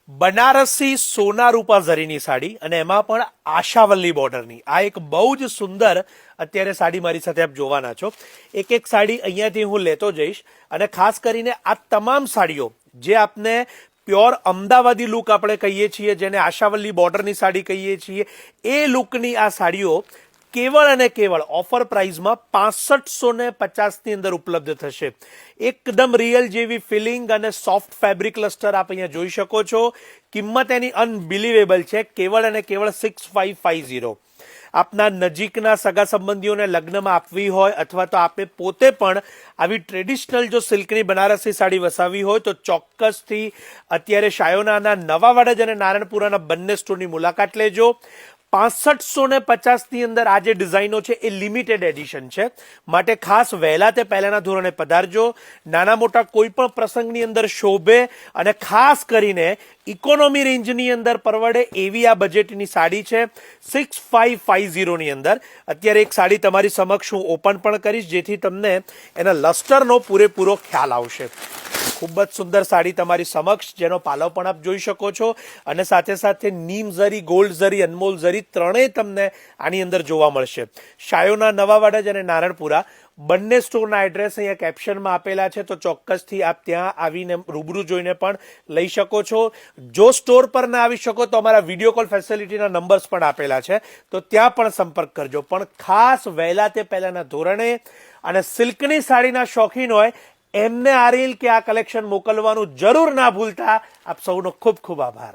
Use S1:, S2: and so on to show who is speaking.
S1: બનારસી સોના રૂપા ઝરીની સાડી અને એમાં પણ આશાવલ્લી બોર્ડરની આ એક બહુ જ સુંદર અત્યારે સાડી મારી સાથે આપ જોવાના છો. એક એક સાડી અહીંયાથી હું લેતો જઈશ અને ખાસ કરીને આ તમામ સાડીઓ જે આપને પ્યોર અમદાવાદી લુક આપણે કહીએ છીએ, જેને આશાવલ્લી બોર્ડરની સાડી કહીએ છીએ, એ લુકની આ સાડીઓ કેવળ અને કેવળ ઓફર પ્રાઇઝમાં 6550 ની અંદર ઉપલબ્ધ થશે. એકદમ રિયલ જેવી ફિલિંગ અને સોફ્ટ ફેબ્રિક ક્લસ્ટર આપ અહીંયા જોઈ શકો છો. કિંમત એની અનબિલીવેબલ છે, કેવળ અને કેવળ 6550. આપના નજીકના સગા સંબંધીઓને લગ્નમાં આપવી હોય અથવા તો આપે પોતે પણ આવી ટ્રેડિશનલ જો સિલ્કની બનારસી સાડી વસાવી હોય તો ચોક્કસથી અત્યારે શાયોનાના નવાવાડા અને નારણપુરાના બંને સ્ટોરની મુલાકાત લેજો. 6550 ની અંદર આ જે ડિઝાઇનો છે એ લિમિટેડ એડિશન છે, માટે ખાસ વહેલા તે પહેલાના ધોરણે પધારજો. નાના મોટા કોઈ પણ પ્રસંગની અંદર શોભે અને ખાસ કરીને ઇકોનોમી રેન્જની અંદર પરવડે એવી આ બજેટની સાડી છે. 6550 ની અંદર અત્યારે એક સાડી તમારી સમક્ષ હું ઓપન પણ કરીશ, જેથી તમને એના લસ્ટરનો પૂરેપૂરો ખ્યાલ આવશે. ખૂબ જ સુંદર સાડી તમારી સમક્ષ, જેનો પાલવ પણ આપ જોઈ શકો છો અને સાથે સાથે નીમ ઝરી, ગોલ્ડ ઝરી, અનમોલ ઝરી ત્રણેય તમને આની અંદર જોવા મળશે. શાયોના નવાવાડા અને નારણપુરા બંને સ્ટોરના એડ્રેસ અહીંયા કેપ્શનમાં આપેલા છે, તો ચોક્કસથી આપ ત્યાં આવીને રૂબરૂ જોઈને પણ લઈ શકો છો. જો સ્ટોર પર ના આવી શકો તો અમારા વિડીયો કોલ ફેસિલિટીના નંબર્સ પણ આપેલા છે, તો ત્યાં પણ સંપર્ક કરજો. પણ ખાસ વહેલા તે પહેલાના ધોરણે અને સિલ્કની સાડીના શોખીન હોય એમને આ રીલ કે આ કલેક્શન મોકલવાનું જરૂર ના ભૂલતા. આપ સૌનો ખૂબ ખૂબ આભાર.